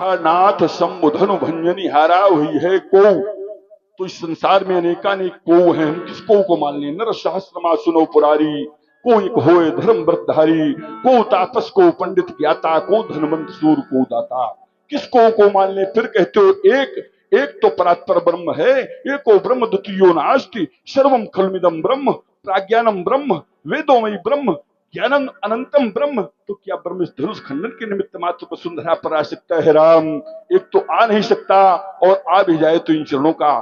हा नाथ संबुधनु भंजनी हारा हुई है को। तो इस संसार में अनेकानेक को हैं, हम किस को मान लें? नर सहस्रमा सुनो पुरारी, को एक होए धर्म व्रतधारी, को तापस को पंडित ज्ञाता, को धनवंत सूर को दाता। किस को मान ले? फिर कहते हो एक एक तो परात्पर ब्रह्म है, एको ब्रह्म द्वितीयो नास्ति, सर्वम खलमिदम ब्रह्म, प्राज्ञानम ब्रह्म, वेदोमयी ब्रह्म, ज्ञानम अनंतम ब्रह्म। तो क्या ब्रह्म इस धनुष खंडन के निमित्त मात्र वसुंधरा पर आ सकता है? राम एक तो आ नहीं सकता, और आ भी जाए तो इन चरणों का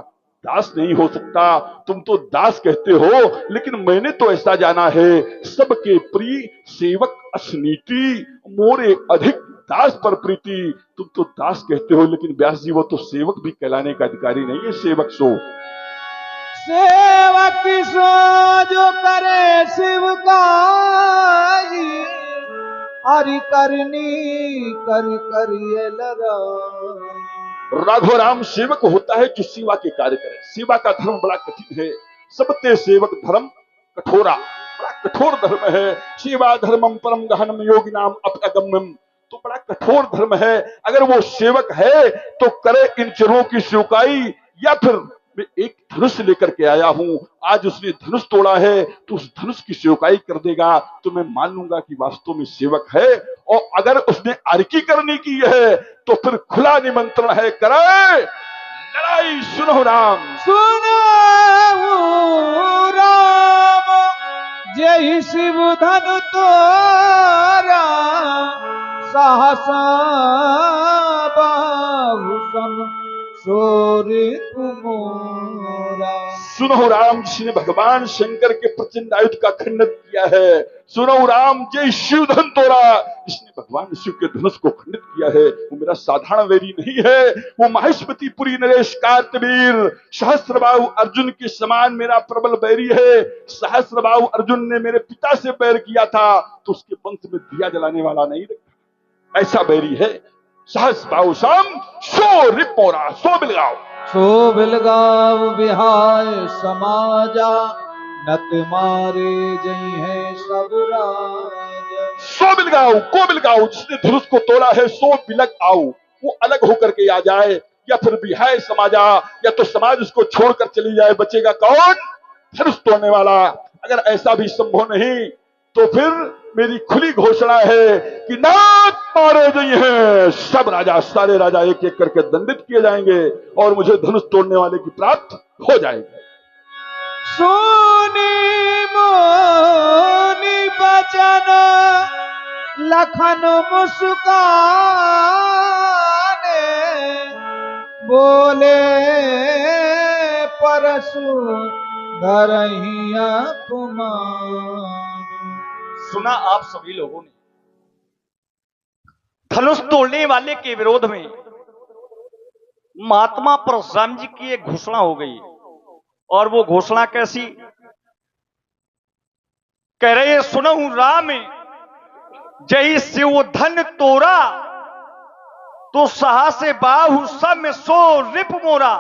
दास नहीं हो सकता। तुम तो दास कहते हो, लेकिन मैंने तो ऐसा जाना है, सबके प्रिय सेवक असनीति, मोरे अधिक दास पर प्रीति। तुम तो दास कहते हो, लेकिन व्यास जी वो तो सेवक भी कहलाने का अधिकारी नहीं है। सेवक सो सेवक सो जो करे शिव का, हरि करनी कर करिए लरा। राघव राम सेवक होता है जो सेवा के कार्य करे। सेवा का धर्म बड़ा कठिन है, सबते सेवक धर्म कठोरा, बड़ा कठोर धर्म है। सेवा धर्मम परम गहनम योगी नाम अपगम्यम, तो बड़ा कठोर धर्म है। अगर वो सेवक है तो करे इन चरणों की सेवकाई, या फिर मैं एक धनुष लेकर के आया हूं, आज उसने धनुष तोड़ा है तो उस धनुष की सेवकाई कर देगा, तो मैं मान लूंगा कि वास्तव में सेवक है। और अगर उसने आरकी करने की है तो फिर खुला निमंत्रण है, करे लड़ाई। सुनो राम, सुनो राम, जय शिव धनु तोरा, सहसा बाहु सम सोरे कुमोरा। सुनो राम, जिसने भगवान शंकर के प्रचंड आयुध का खंडन किया है। सुनो राम, जय शिव धन तोरा, जिसने भगवान शिव के धनुष को खंडित किया है, वो मेरा साधारण वैरी नहीं है, वो महेशपतिपुरी नरेश कार्तवीर सहस्त्रबाहु अर्जुन के समान मेरा प्रबल बैरी है। सहस्त्रबाहु अर्जुन ने मेरे पिता से बैर किया था, तो उसके पंथ में दिया जलाने वाला नहीं रखा, ऐसा बैरी है। सहस्त्रबाहु सम सो रिपोरा, सो बिलगाओ, सो बिलगाव विहाय समाजा, नत मारे जई है सब राजा। सो बिलगाओ, को बिलगाओ, जिसने धनुष को तोड़ा है, सो बिलग आओ, वो अलग होकर के आ जाए, या फिर विहाय समाजा, या तो समाज उसको छोड़कर चली जाए। बचेगा कौन? धनुष तोड़ने वाला। अगर ऐसा भी संभव नहीं तो फिर मेरी खुली घोषणा है कि नाथ मारे गई हैं सब राजा, सारे राजा एक एक करके दंडित किए जाएंगे और मुझे धनुष तोड़ने वाले की प्राप्त हो जाएगी। सुनी मोनी बचन लखन मुस्काने, बोले परसु धरहिया कुमार। सुना आप सभी लोगों ने, धनुष तोड़ने वाले के विरोध में महात्मा परशुराम जी की एक घोषणा हो गई। और वो घोषणा कैसी? कह रहे, सुनहु राम जय शिव धन तोरा, तो साहस बाहु सब सो रिप मोरा।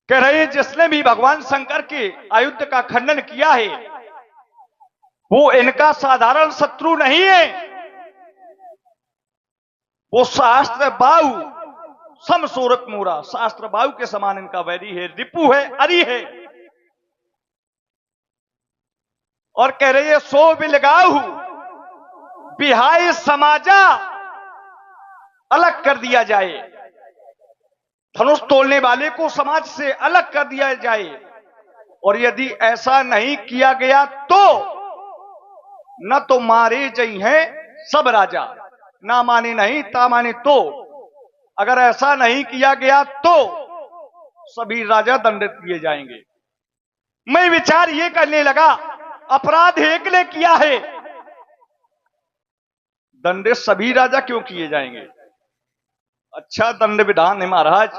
कह रहे, जिसने भी भगवान शंकर के आयुध का खंडन किया है, वो इनका साधारण शत्रु नहीं है, वो शास्त्र बाहु समसूरक मोरा, शास्त्र बाहु के समान इनका वैरी है, रिपु है, अरि है। और कह रहे हैं, सो बिलगाहु बिहाय समाजा, अलग कर दिया जाए, धनुष तोड़ने वाले को समाज से अलग कर दिया जाए। और यदि ऐसा नहीं किया गया तो न तो मारे जई हैं सब राजा, ना माने नहीं ता माने तो, अगर ऐसा नहीं किया गया तो सभी राजा दंडित किए जाएंगे। मैं विचार ये करने लगा, अपराध एक ने किया है, दंडित सभी राजा क्यों किए जाएंगे? अच्छा दंड विधान है महाराज।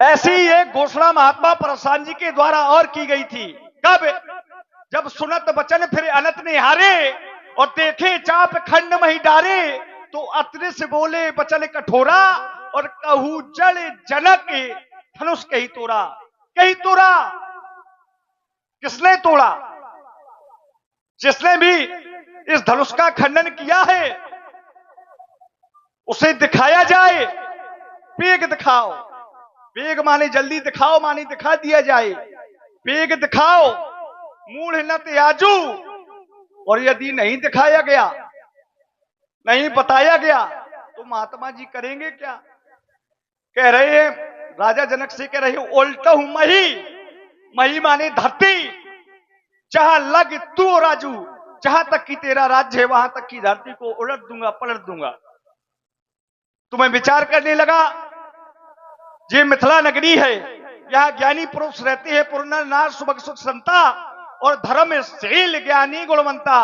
ऐसी एक घोषणा महात्मा परशुराम जी के द्वारा और की गई थी। कब? जब सुनत बचन फिर अनत ने हारे, और देखे चाप खंड मही डारे, तो अत्र से बोले बचन कठोरा, और कहू जल जनक धनुष कही तोड़ा। कही तोड़ा किसने तोड़ा? जिसने भी इस धनुष का खंडन किया है, उसे दिखाया जाए। वेग दिखाओ, वेग माने जल्दी दिखाओ, माने दिखा दिया जाए। वेग दिखाओ, मूढ़ न त्याजू। और यदि नहीं दिखाया गया, नहीं बताया गया, तो महात्मा जी करेंगे क्या? कह रहे हैं, राजा जनक से कह रहे, उल्टा हूं मही। मही माने धरती। जहां लग तू राजू, जहां तक की तेरा राज्य है वहां तक की धरती को उलट दूंगा, पलट दूंगा। तो मैं विचार करने लगा, ये मिथिला नगरी है, यहाँ ज्ञानी पुरुष रहते हैं, पुरनर नार सुबह सुख संता, और धर्मशील ज्ञानी गुणवंता।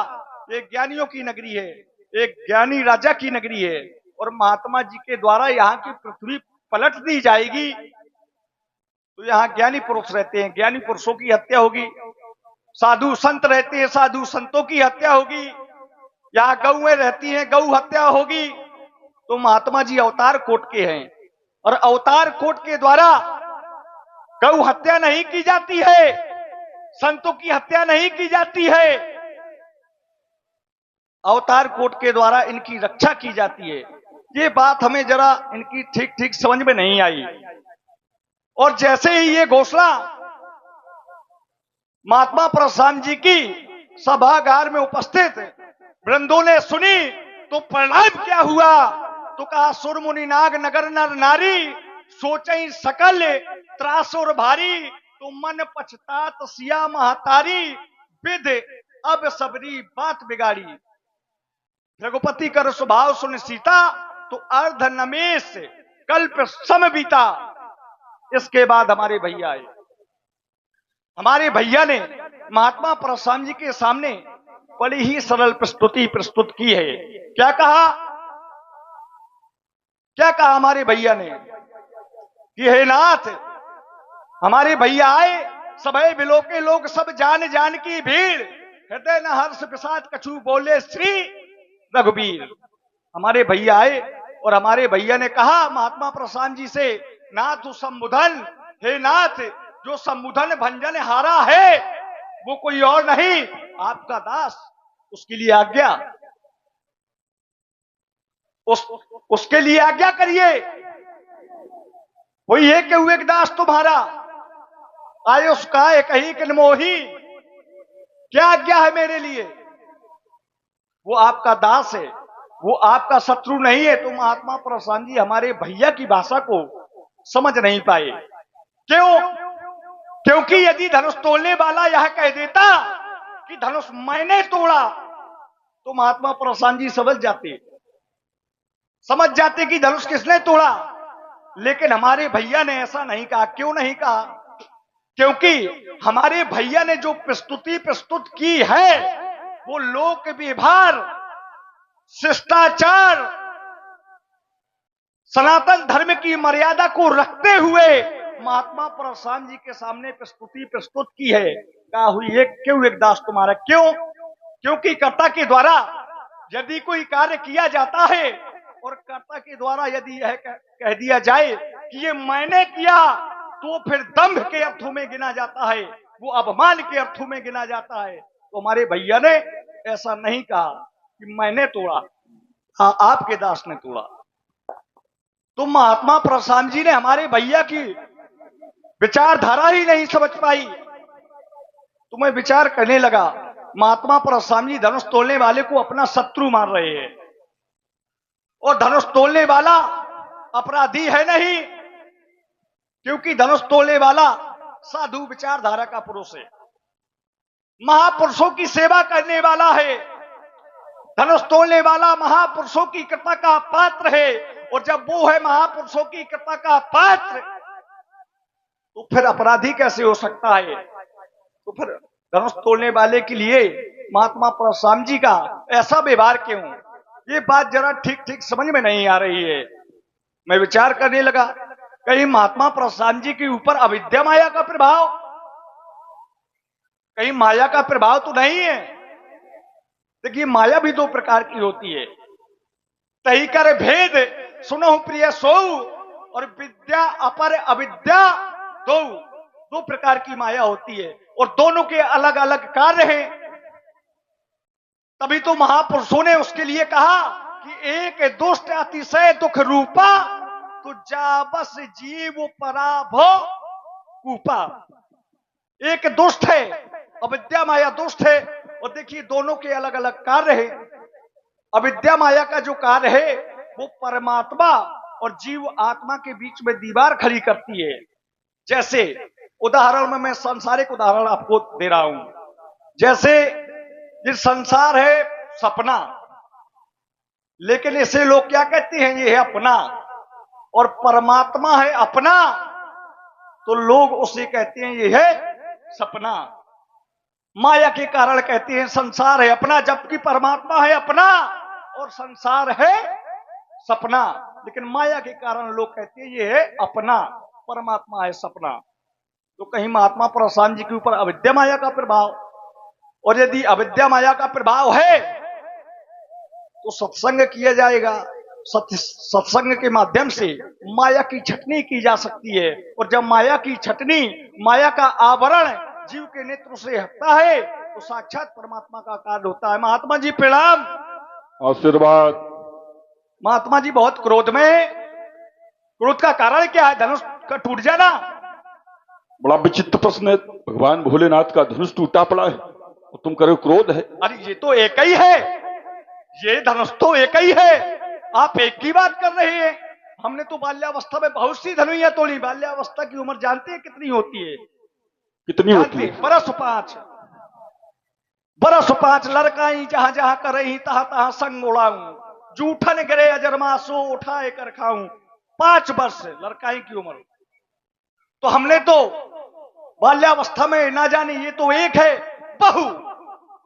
ये ज्ञानियों की नगरी है, एक ज्ञानी राजा की नगरी है। और महात्मा जी के द्वारा यहाँ की पृथ्वी पलट दी जाएगी, तो यहाँ ज्ञानी पुरुष रहते हैं, ज्ञानी पुरुषों की हत्या होगी। साधु संत रहते हैं, साधु संतों की हत्या होगी। यहाँ गौएं रहती हैं, गौ हत्या होगी। तो महात्मा जी अवतार कोट के हैं, और अवतार कोट के द्वारा गौ हत्या नहीं की जाती है, संतों की हत्या नहीं की जाती है। अवतार कोट के द्वारा इनकी रक्षा की जाती है। ये बात हमें जरा इनकी ठीक ठीक समझ में नहीं आई। और जैसे ही ये घोषणा महात्मा परशुराम जी की सभागार में उपस्थित वृंदों ने सुनी, तो परिणाम क्या हुआ? तो कहा, सुर मुनि नाग नगर नर नारी, सोचई सकल त्रासुर भारी, तो मन पछतात सिया महतारी, विध अब सबरी बात बिगाड़ी। रघुपति कर स्वभाव सुन सीता, तो अर्ध नमेश कल्प सम बीता। इसके बाद हमारे भैया आए। हमारे भैया ने महात्मा परशुराम जी के सामने बड़ी ही सरल प्रस्तुति प्रस्तुत की है। क्या कहा? क्या कहा हमारे भैया ने कि हे नाथ, हमारे भैया आए, सभय बिलो के लोग सब जान जान की भीड़, हृदय न हर्ष प्रसाद कछु बोले श्री रघुबीर। हमारे भैया आए और हमारे भैया ने कहा महात्मा परशुराम जी से, नाथ संबुधन, हे नाथ, जो संबुधन भंजन हारा है वो कोई और नहीं, आपका दास, उसके लिए आज्ञा, उसके लिए आज्ञा करिए। वही एक के एक दास तुम्हारा, आए उसका एक ही किनमोही, क्या आज्ञा है मेरे लिए? वो आपका दास है, वो आपका शत्रु नहीं है। तो महात्मा परशुराम जी हमारे भैया की भाषा को समझ नहीं पाए। क्यों? क्योंकि यदि धनुष तोड़ने वाला यह कह देता कि धनुष मैंने तोड़ा, तो महात्मा परशुराम जी समझ जाते कि धनुष किसने तोड़ा। लेकिन हमारे भैया ने ऐसा नहीं कहा। क्यों नहीं कहा? क्योंकि हमारे भैया ने जो प्रस्तुति प्रस्तुत की है वो लोक व्यवहार, शिष्टाचार, सनातन धर्म की मर्यादा को रखते हुए महात्मा परशुराम जी के सामने प्रस्तुति प्रस्तुत की है। कहा हुई एक क्यों एक दास तुम्हारा। क्यों? क्योंकि कर्ता के द्वारा यदि कोई कार्य किया जाता है और कर्ता के द्वारा यदि यह कह दिया जाए कि ये मैंने किया, तो फिर दंभ के अर्थों में गिना जाता है, वो अपमान के अर्थों में गिना जाता है। तो हमारे भैया ने ऐसा नहीं कहा कि मैंने तोड़ा, हाँ आपके दास ने तोड़ा। तो महात्मा परशुराम जी ने हमारे भैया की विचारधारा ही नहीं समझ पाई। तो मैं विचार करने लगा, महात्मा परशुराम जी धनुष तोड़ने वाले को अपना शत्रु मान रहे हैं, और धनुष तोड़ने वाला अपराधी है नहीं, क्योंकि धनुष तोड़ने वाला साधु विचारधारा का पुरुष है, महापुरुषों की सेवा करने वाला है। धनुष तोड़ने वाला महापुरुषों की कृपा का पात्र है, और जब वो है महापुरुषों की कृपा का पात्र, तो फिर अपराधी कैसे हो सकता है? तो फिर धनुष तोड़ने वाले के लिए महात्मा परशुराम जी का ऐसा व्यवहार क्यों? ये बात जरा ठीक ठीक समझ में नहीं आ रही है। मैं विचार करने लगा, कहीं महात्मा परशुराम जी के ऊपर अविद्या माया का प्रभाव, कहीं माया का प्रभाव तो नहीं है? देखिए, माया भी दो प्रकार की होती है। तही कर भेद सुनो प्रिय सो, और विद्या अपर अविद्या दो प्रकार की माया होती है, और दोनों के अलग अलग कार्य हैं। तभी तो महापुरुषों ने उसके लिए कहा कि एक दुष्ट अतिशय दुख रूपा, तो जाबस जीव पराभो कूपा। एक दुष्ट है, अविद्या माया दुष्ट है। और देखिए दोनों के अलग अलग कार्य है। अविद्या माया का जो कार्य है वो परमात्मा और जीव आत्मा के बीच में दीवार खड़ी करती है। जैसे उदाहरण में मैं सांसारिक उदाहरण आपको दे रहा हूं। जैसे ये संसार है सपना, लेकिन इसे लोग क्या कहते हैं, ये है अपना। और परमात्मा है अपना, तो लोग उसे कहते हैं ये है सपना। माया के कारण कहते हैं संसार है अपना, जबकि परमात्मा है अपना और संसार है सपना। लेकिन माया के कारण लोग कहते हैं ये है अपना, परमात्मा है सपना। तो कहीं महात्मा परशुराम जी के ऊपर अविद्या माया का प्रभाव, और यदि अविद्या माया का प्रभाव है तो सत्संग किया जाएगा। सत्संग के माध्यम से माया की छटनी की जा सकती है। और जब माया की छटनी, माया का आवरण जीव के नेत्र से हटता है तो साक्षात परमात्मा का कार्य होता है। महात्मा जी प्रणाम। आशीर्वाद। महात्मा जी बहुत क्रोध में, क्रोध का कारण क्या है? धनुष का टूट जाना। बड़ा विचित्र प्रश्न है। भगवान भोलेनाथ का धनुष टूटा पड़ा है और तुम करो क्रोध है। अरे ये तो एक ही है, ये धनुष तो एक ही है, आप एक की बात कर रहे हैं। हमने तो बाल्यावस्था में बहुत सी धनुइयां तोड़ी। बाल्यावस्था की उम्र जानते हैं कितनी होती है? कितनी होती है? बरस 5। बरस 5 लड़काई जहां जहां करही तहां तहां संग उड़ाऊं, जूठन गिरे अजरमासो उठाए कर खाऊं। 5 वर्ष लड़काई की उम्र। तो हमने तो बाल्यावस्था में ना जाने ये तो एक है, बहु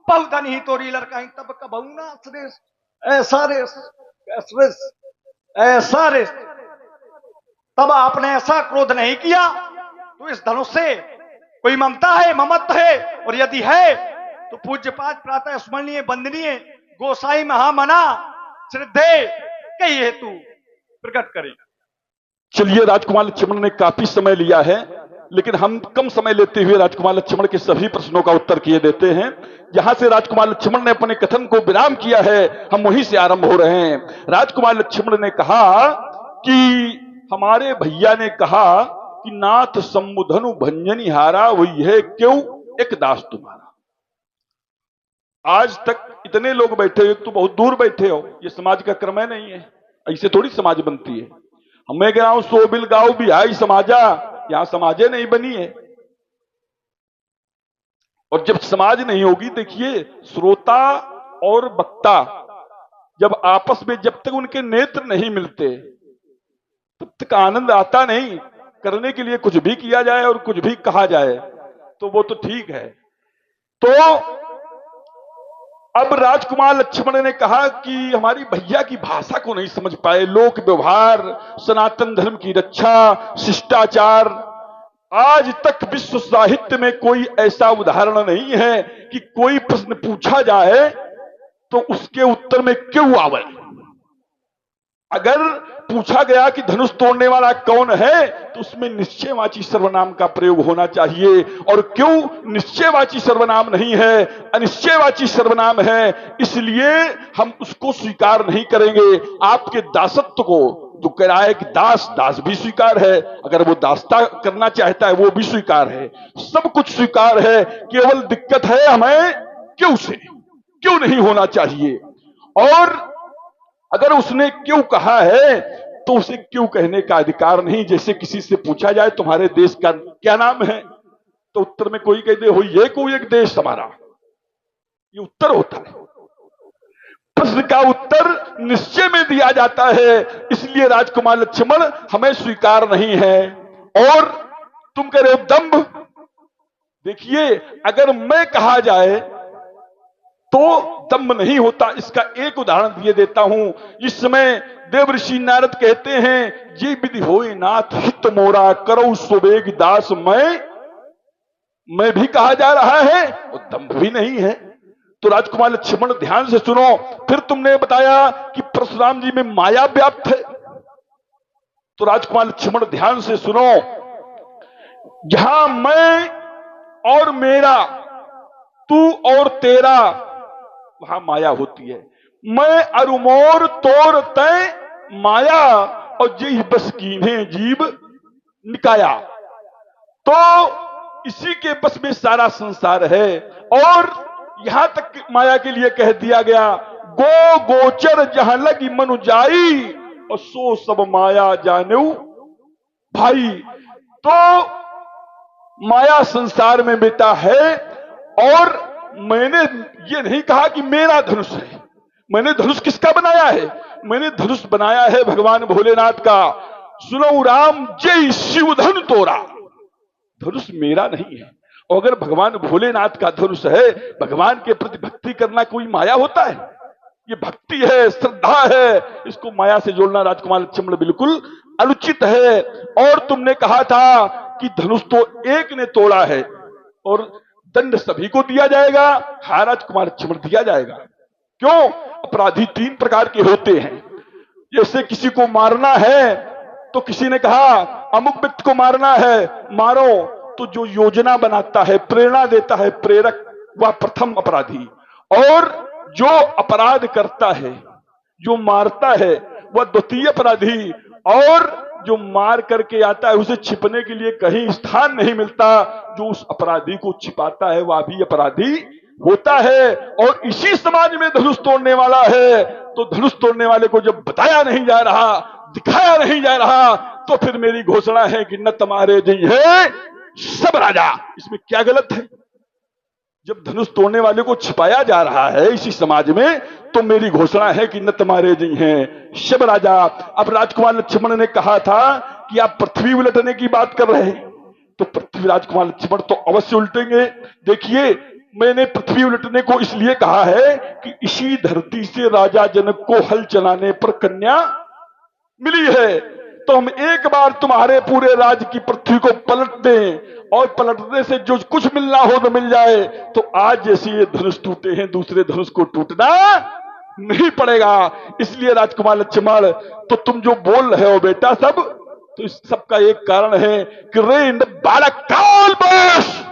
बहुधन ही तोरी लड़काई तब कबहू ना श्रेष्ठ ऐसा रे। तब आपने ऐसा क्रोध नहीं किया। तो इस धनुष से कोई ममता है, ममत्व है? और यदि है तो पूज्य पाठ प्रातः स्मरणीय वंदनीय गोसाई महामना श्रद्धेय कई हेतु प्रकट करें। चलिए, राजकुमार लक्ष्मण ने काफी समय लिया है, लेकिन हम कम समय लेते हुए राजकुमार लक्ष्मण के सभी प्रश्नों का उत्तर किए देते हैं। जहां से राजकुमार लक्ष्मण ने अपने कथन को विराम किया है, हम वहीं से आरंभ हो रहे हैं। राजकुमार लक्ष्मण ने कहा कि हमारे भैया ने कहा कि नाथ सम्मुधनु भंजनी हारा, वही है क्यों एक दास तुम्हारा। आज तक इतने लोग बैठे हो, तो बहुत दूर बैठे हो, ये समाज का क्रम है नहीं है, ऐसे थोड़ी समाज बनती है। हमें गांव सोबिल गांव बिहाई समाजा, यहां समाजे नहीं बनी है। और जब समाज नहीं होगी, देखिए श्रोता और वक्ता जब आपस में, जब तक उनके नेत्र नहीं मिलते तब तक आनंद आता नहीं। करने के लिए कुछ भी किया जाए और कुछ भी कहा जाए तो वो तो ठीक है। तो अब राजकुमार लक्ष्मण ने कहा कि हमारी भैया की भाषा को नहीं समझ पाए, लोक व्यवहार, सनातन धर्म की रक्षा, शिष्टाचार। आज तक विश्व साहित्य में कोई ऐसा उदाहरण नहीं है कि कोई प्रश्न पूछा जाए तो उसके उत्तर में क्यों आवे। अगर पूछा गया कि धनुष तोड़ने वाला कौन है, तो उसमें निश्चयवाची सर्वनाम का प्रयोग होना चाहिए। और क्यों निश्चयवाची सर्वनाम नहीं है, अनिश्चयवाची सर्वनाम है, इसलिए हम उसको स्वीकार नहीं करेंगे। आपके दासत्व को जो कह रहा है कि दास, दास भी स्वीकार है, अगर वो दासता करना चाहता है वो भी स्वीकार है, सब कुछ स्वीकार है। केवल दिक्कत है हमें क्यों से, क्यों नहीं होना चाहिए। और अगर उसने क्यों कहा है तो उसे क्यों कहने का अधिकार नहीं। जैसे किसी से पूछा जाए तुम्हारे देश का क्या नाम है, तो उत्तर में कोई कह दे हो ये कोई एक देश हमारा, ये उत्तर होता है। प्रश्न का उत्तर निश्चय में दिया जाता है, इसलिए राजकुमार लक्ष्मण हमें स्वीकार नहीं है। और तुम कह रहे हो दंभ। देखिए, अगर मैं कहा जाए तो दम्भ नहीं होता। इसका एक उदाहरण दिए देता हूं। इस समय देवऋषि नारद कहते हैं, ये विधि होए नाथ हित मोरा, करो सुबेग दास मैं भी कहा जा रहा है और दम्भ भी नहीं है। तो राजकुमार लक्ष्मण ध्यान से सुनो। फिर तुमने बताया कि परशुराम जी में माया व्याप्त है, तो राजकुमार लक्ष्मण ध्यान से सुनो। जहां मैं और मेरा, तू और तेरा, वहां माया होती है। मैं अरुमोर तोर तय माया और यही बस कीन्हे जीव निकाया। तो इसी के बस में सारा संसार है। और यहां तक माया के लिए कह दिया गया, गो गोचर जहां लगी मनु जाई और सो सब माया जानेऊ भाई। तो माया संसार में बेटा है। और मैंने ये नहीं कहा कि मेरा धनुष है। मैंने धनुष किसका बनाया है? मैंने धनुष बनाया है भगवान भोलेनाथ का। सुनो राम जय शिव धनु तोरा। धनुष मेरा नहीं है। और अगर भगवान भोलेनाथ का धनुष है, भगवान के प्रति भक्ति करना कोई माया होता है? ये भक्ति है, श्रद्धा है। इसको माया से जोड़ना राजकुमार लक्ष्मण बिल्कुल अनुचित है। और तुमने कहा था कि धनुष तो एक ने तोड़ा है और दंड सभी को दिया जाएगा। हाँ राजकुमार लक्ष्मण, दिया जाएगा। क्यों? अपराधी तीन प्रकार के होते हैं। जैसे किसी को मारना है तो किसी ने कहा अमुक व्यक्ति को मारना है, मारो। तो जो योजना बनाता है, प्रेरणा देता है, प्रेरक, वह प्रथम अपराधी। और जो अपराध करता है, जो मारता है, वह द्वितीय अपराधी। और जो मार करके आता है, उसे छिपने के लिए कहीं स्थान नहीं मिलता, जो उस अपराधी को छिपाता है वह भी अपराधी होता है। और इसी समाज में धनुष तोड़ने वाला है। तो धनुष तोड़ने वाले को जब बताया नहीं जा रहा, दिखाया नहीं जा रहा, तो फिर मेरी घोषणा है कि न तुम्हारे जी है सब राजा। इसमें क्या गलत है? जब धनुष तोड़ने वाले को छिपाया जा रहा है इसी समाज में, तो मेरी घोषणा है कि न तुम्हारे जी हैं सब राजा। अब राजकुमार लक्ष्मण ने कहा था कि आप पृथ्वी उलटने की बात कर रहे हैं, तो पृथ्वी राजकुमार लक्ष्मण तो अवश्य उल्टेंगे। देखिए, मैंने पृथ्वी उलटने को इसलिए कहा है कि इसी धरती से राजा जनक को हल चलाने पर कन्या मिली है। तो हम एक बार तुम्हारे पूरे राज्य की पृथ्वी को पलट दें, और पलटने से जो कुछ मिलना हो तो मिल जाए। तो आज जैसे ये धनुष टूटे हैं, दूसरे धनुष को टूटना नहीं पड़ेगा। इसलिए राजकुमार लक्ष्मण, तो तुम जो बोल रहे हो बेटा सब, तो इस सब का एक कारण है कि रे बालक काल बस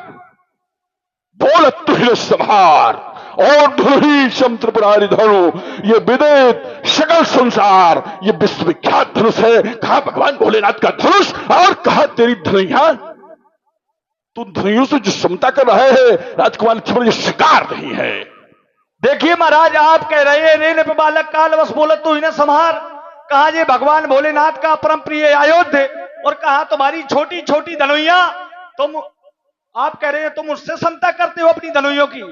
बोल तुहिर संहार और धुरी त्रिपुरारी धनु, ये विदित सकल संसार, ये विश्वविख्यात धनुष है। कहा भगवान भोलेनाथ का धनुष और कहा तेरी धनुया। तू धनुयों से जो क्षमता कर रहे हैं राजकुमार लक्ष्मण, ये शिकार नहीं है। देखिए महाराज, आप कह रहे हैं रे नृप बालक काल बस बोलत तू इन्हें संहार। कहा ये भगवान भोलेनाथ का परम प्रिय अयोध्या, और कहा तुम्हारी छोटी छोटी धनुइया। तुम आप कह रहे हैं तुम उससे समता करते हो अपनी धनुइयों की,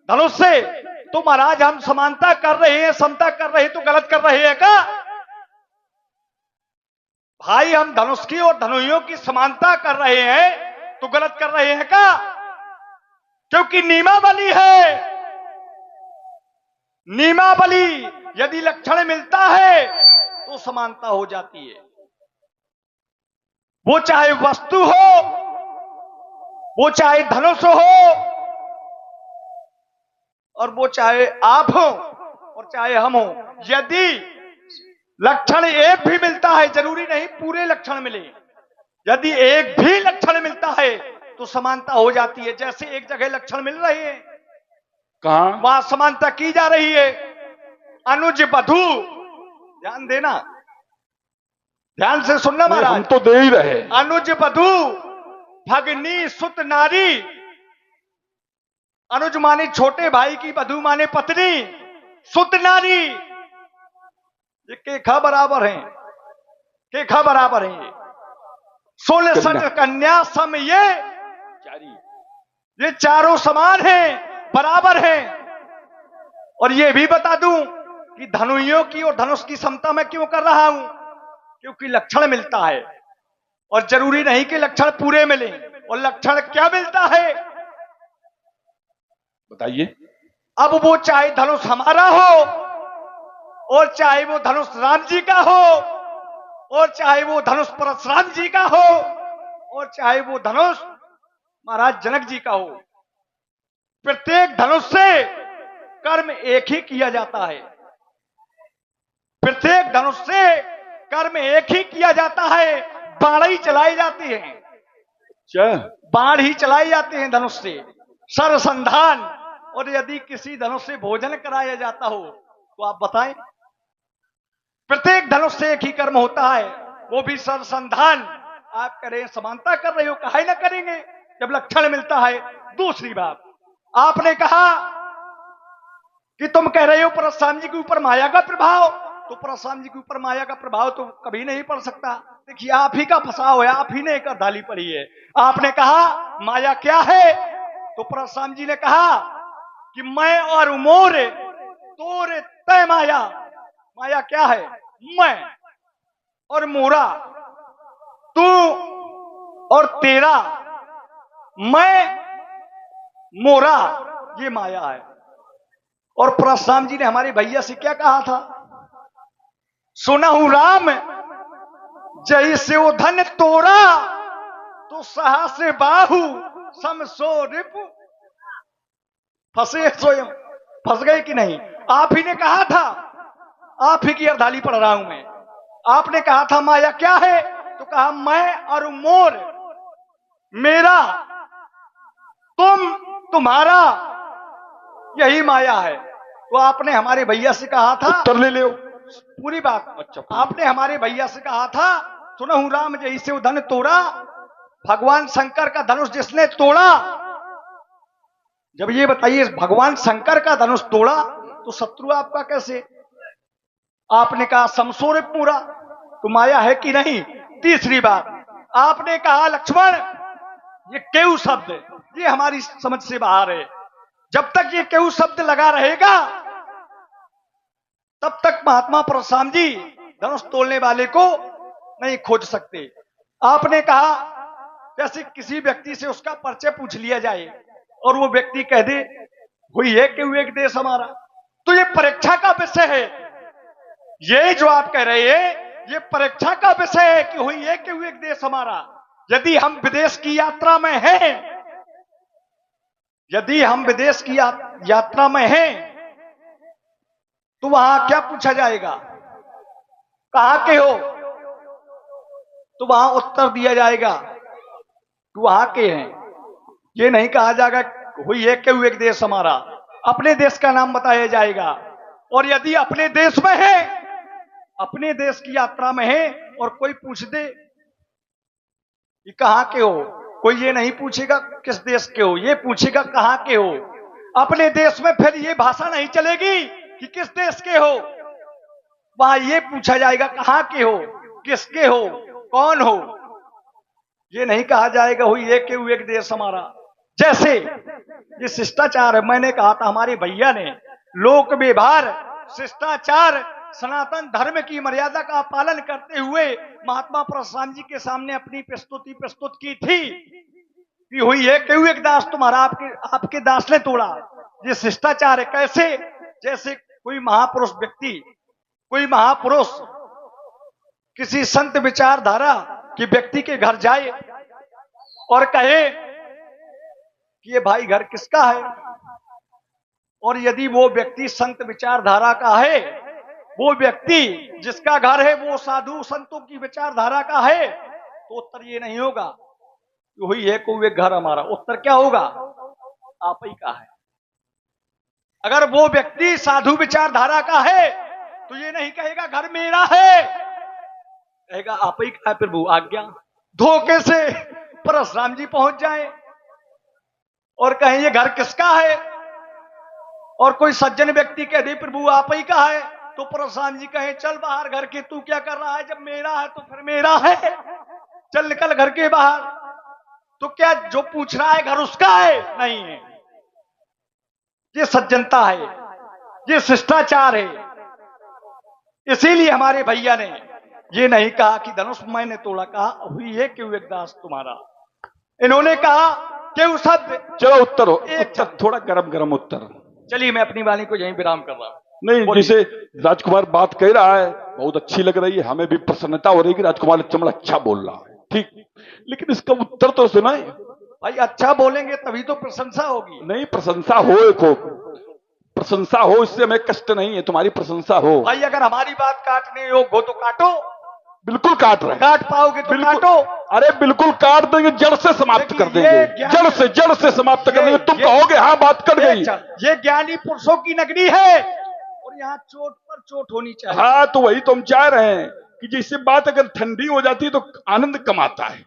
धनुष से। तो महाराज हम समानता कर रहे हैं, समता कर रहे हैं, तो गलत कर रहे हैं क्या? भाई हम धनुष की और धनुइयों की समानता कर रहे हैं तो गलत कर रहे हैं क्या? क्योंकि नियमावली है। नियमावली यदि लक्षण मिलता है तो समानता हो जाती है। वो चाहे वस्तु हो, वो चाहे धनुष हो, और वो चाहे आप हो और चाहे हम हो। यदि लक्षण एक भी मिलता है, जरूरी नहीं पूरे लक्षण मिले, यदि एक भी लक्षण मिलता है तो समानता हो जाती है। जैसे एक जगह लक्षण मिल रहे हैं, कहां? वहां समानता की जा रही है। अनुज वधू, ध्यान देना, ध्यान से सुनना महाराज, हम तो दे ही रहे। अनुज वधू भगनी सुत नारी। अनुज माने छोटे भाई की, वधू माने पत्नी, सुत नारी। ये केखा बराबर है, केखा बराबर है। ये 16 सट कन्या सम, ये चारों समान हैं, बराबर हैं। और ये भी बता दूं कि धनुइयों की और धनुष की समता मैं क्यों कर रहा हूं, क्योंकि लक्षण मिलता है और जरूरी नहीं कि लक्षण पूरे मिले। और लक्षण क्या मिलता है बताइए। अब वो चाहे धनुष हमारा हो, और चाहे वो धनुष राम जी का हो, और चाहे वो धनुष परशुराम जी का हो, और चाहे वो धनुष महाराज जनक जी का हो। प्रत्येक धनुष से कर्म एक ही किया जाता है। प्रत्येक धनुष से कर्म एक ही किया जाता है। बाण ही चलाई जाती है, बाण ही चलाई जाते हैं धनुष से, सरसंधान। और यदि किसी धनुष से भोजन कराया जाता हो तो आप बताएं। प्रत्येक धनुष से एक ही कर्म होता है, वो भी सर्वसंधान। आप कह रहे हैं समानता कर रहे हो, काहे ना करेंगे जब लक्षण मिलता है। दूसरी बात, आपने कहा कि तुम कह रहे हो परशुराम जी के ऊपर माया का प्रभाव, तो परशुराम जी के ऊपर माया का प्रभाव तो कभी नहीं पड़ सकता। देखिए, आप ही का फंसाव है, आप ही ने एक धाली पड़ी है। आपने कहा माया क्या है, तो परशुराम जी ने कहा कि मैं और मोर तोरे तय माया। माया क्या है? मैं और मोरा, तू और तेरा, मैं मोरा, ये माया है। और परशुराम जी ने हमारे भैया से क्या कहा था? सुना हूं राम जय से वो धन तोरा, तो सहस बाहु समसो रिपु। फंसे स्वयं, फंस गए कि नहीं? आप ही ने कहा था, आप ही की अर्धाली पढ़ रहा हूं मैं। आपने कहा था माया क्या है, तो कहा मैं और मोर, मेरा, तुम, तुम्हारा, यही माया है। तो आपने हमारे भैया से कहा था, उत्तर ले लो पूरी बात। अच्छा, आपने हमारे भैया से कहा था सुना हूं राम जय से वो धन तोड़ा, भगवान शंकर का धनुष जिसने तोड़ा। जब ये बताइए भगवान शंकर का धनुष तोड़ा तो शत्रु आपका कैसे? आपने कहा समसोर पूरा, तो माया है कि नहीं? तीसरी बात, आपने कहा लक्ष्मण ये केऊ शब्द, ये हमारी समझ से बाहर है। जब तक ये केऊ शब्द लगा रहेगा तब तक महात्मा परशुराम जी धनुष तोड़ने वाले को नहीं खोज सकते। आपने कहा जैसे किसी व्यक्ति से उसका परिचय पूछ लिया जाए और वो व्यक्ति कह दे हुई है कि एक देश हमारा, तो ये परीक्षा का विषय है। ये जो आप कह रहे हैं ये परीक्षा का विषय है कि हुई है कि एक देश हमारा। यदि हम विदेश की यात्रा में हैं, यदि हम विदेश की यात्रा में हैं, तो वहां क्या पूछा जाएगा? कहां के हो? तो वहां उत्तर दिया जाएगा कि वहां के हैं। ये नहीं कहा जाएगा हुई है कि एक देश हमारा, अपने देश का नाम बताया जाएगा। और यदि अपने देश में है, अपने देश की यात्रा में है और कोई पूछ दे कि कहां के हो, कोई ये नहीं पूछेगा किस देश के हो, ये पूछेगा कहां के हो। अपने देश में फिर ये भाषा नहीं चलेगी कि किस देश के हो, वहां ये पूछा जाएगा कहां के हो, किसके हो, कौन हो। ये नहीं कहा जाएगा हुई है कि एक देश हमारा। जैसे ये शिष्टाचार है, मैंने कहा था हमारे भैया ने लोक व्यवहार, शिष्टाचार, सनातन धर्म की मर्यादा का पालन करते हुए महात्मा परशुराम जी के सामने अपनी प्रस्तुति प्रस्तुत की थी कि हुई है कि एक दास तुम्हारा, आपके दास ने तोड़ा। ये शिष्टाचार है। कैसे? जैसे कोई महापुरुष व्यक्ति, कोई महापुरुष किसी संत विचारधारा के व्यक्ति के घर जाए और कहे कि ये भाई घर किसका है, और यदि वो व्यक्ति संत विचारधारा का है, वो व्यक्ति जिसका घर है वो साधु संतों की विचारधारा का है, तो उत्तर ये नहीं होगा कि हुई है कोई एक घर हमारा। उत्तर क्या होगा? आप ही का है। अगर वो व्यक्ति साधु विचारधारा का है तो ये नहीं कहेगा घर मेरा है, कहेगा आप ही का है प्रभु, आज्ञा। धोखे से परशुराम जी पहुंच जाए और कहें ये घर किसका है, और कोई सज्जन व्यक्ति कह दे प्रभु आप ही का है, तो परशुराम जी कहे चल बाहर घर के, तू क्या कर रहा है, जब मेरा है तो फिर मेरा है, चल निकल घर के बाहर। तो क्या जो पूछ रहा है घर उसका है? नहीं है। ये सज्जनता है, ये शिष्टाचार है। इसीलिए हमारे भैया ने ये नहीं कहा कि धनुष मैंने तोड़ा, कहा हुई है कि एक दास तुम्हारा। इन्होंने कहा कि उस शब्द। चलो उत्तर हो, उत्तर थोड़ा गरम गरम उत्तर। चलिए मैं अपनी वाणी को यहीं विराम कर रहा हूं। नहीं, जैसे राजकुमार बात कह रहा है बहुत अच्छी लग रही है, हमें भी प्रसन्नता हो रही है कि राजकुमार चमड़ा अच्छा बोल रहा है, ठीक, लेकिन इसका उत्तर तो सुनाए भाई। अच्छा बोलेंगे तभी तो प्रशंसा होगी। नहीं, प्रशंसा हो, एक हो प्रशंसा हो, इससे हमें कष्ट नहीं है, तुम्हारी प्रशंसा हो भाई। अगर हमारी बात काटने योग्य हो तो काटो, बिल्कुल काट रहे, काट पाओगे तो काटो। अरे बिल्कुल काट देंगे, जड़ से समाप्त कर देंगे, जड़ से समाप्त कर देंगे। तुम कहोगे हाँ बात कट गई। ये ज्ञानी पुरुषों की नगरी है और और यहाँ चोट पर चोट होनी चाहिए। हाँ, तो वही तो हम चाह रहे हैं कि जैसे बात अगर ठंडी हो जाती है तो आनंद कम आता है,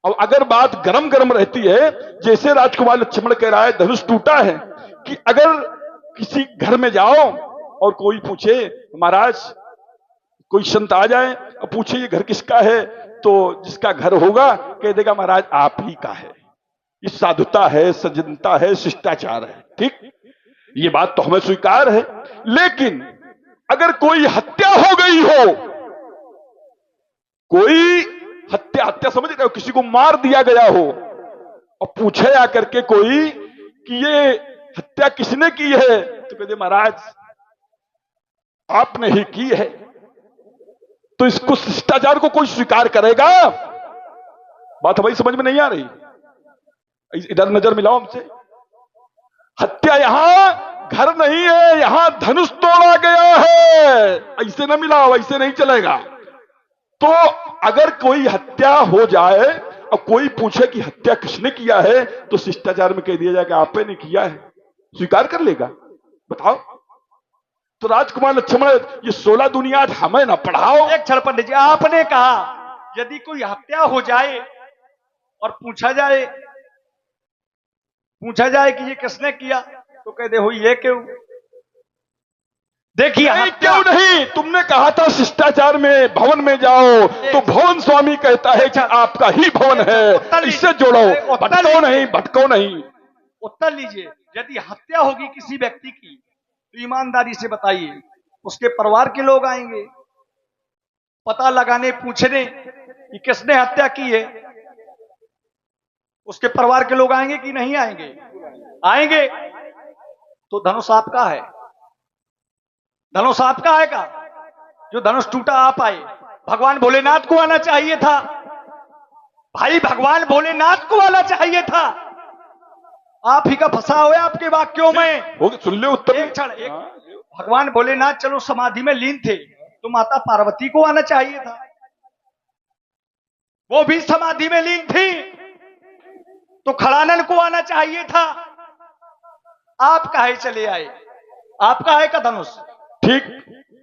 और अगर बात गरम गरम रहती है, जैसे राजकुमार लक्ष्मण कह रहा है धनुष टूटा है, कि अगर किसी घर में जाओ और कोई पूछे महाराज, कोई संत आ जाए और पूछे ये घर किसका है, तो जिसका घर होगा कह देगा महाराज आप ही का है। ये साधुता है, सज्जनता है, शिष्टाचार है। ठीक, ये बात तो हमें स्वीकार है। लेकिन अगर कोई हत्या हो गई हो, कोई हत्या समझ रहे हो, किसी को मार दिया गया हो, और पूछे आकर के कोई कि ये हत्या किसने की है, तो कहते महाराज आपने ही की है, तो इसको शिष्टाचार को कोई स्वीकार करेगा? बात भाई समझ में नहीं आ रही? इधर नजर मिलाओ हमसे। हत्या यहां घर नहीं है, यहां धनुष तोड़ा गया है। ऐसे न मिलाओ, ऐसे नहीं चलेगा। तो अगर कोई हत्या हो जाए और कोई पूछे कि हत्या किसने किया है, तो शिष्टाचार में कह दिया जाए कि आपने नहीं किया है, स्वीकार कर लेगा? बताओ। तो राजकुमार लक्ष्मण, ये 16 दुनिया हमें ना पढ़ाओ। एक क्षण पंडित जी, आपने कहा यदि कोई हत्या हो जाए और पूछा जाए कि ये किसने किया, तो कह दे हो ये क्यों? देखिए क्यों नहीं, तुमने कहा था शिष्टाचार में भवन में जाओ, तो भवन स्वामी कहता है कि आपका ही भवन है, इससे जोड़ो, भटको नहीं। उत्तर लीजिए, यदि हत्या होगी किसी व्यक्ति की तो ईमानदारी से बताइए, उसके परिवार के लोग आएंगे पता लगाने, पूछने कि किसने हत्या की है। उसके परिवार के लोग आएंगे कि नहीं आएंगे? आएंगे। तो धनुष आपका है, धनुष आपका आएगा। जो धनुष टूटा आप आए, भगवान भोलेनाथ को आना चाहिए था भाई, भगवान भोलेनाथ को आना चाहिए था। आप ही का फंसा हुआ है आपके वाक्यों में। सुन ले उत्तर। एक क्षण, भगवान भोलेनाथ चलो समाधि में लीन थे, तो माता पार्वती को आना चाहिए था, वो भी समाधि में लीन थी, तो खड़ानन को आना चाहिए था। आप काहे चले आए? आपका है का धनुष? ठीक,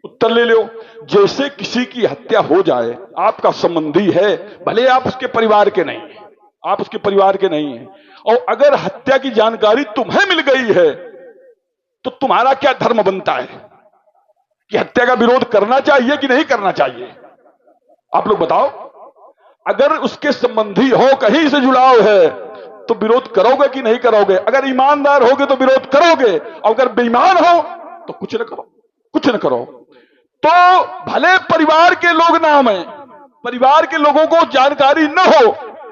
उत्तर ले लो। जैसे किसी की हत्या हो जाए, आपका संबंधी है, भले आप उसके परिवार के नहीं हैं, आप उसके परिवार के नहीं हैं, और अगर हत्या की जानकारी तुम्हें मिल गई है, तो तुम्हारा क्या धर्म बनता है कि हत्या का विरोध करना चाहिए कि नहीं करना चाहिए? आप लोग बताओ। अगर उसके संबंधी हो, कहीं से जुड़ाव है, तो विरोध करोगे कि नहीं करोगे? अगर ईमानदार होगे तो विरोध करोगे, और अगर बेईमान हो तो कुछ न करो, कुछ न करो। तो भले परिवार के लोग नाम है, परिवार के लोगों को जानकारी न हो,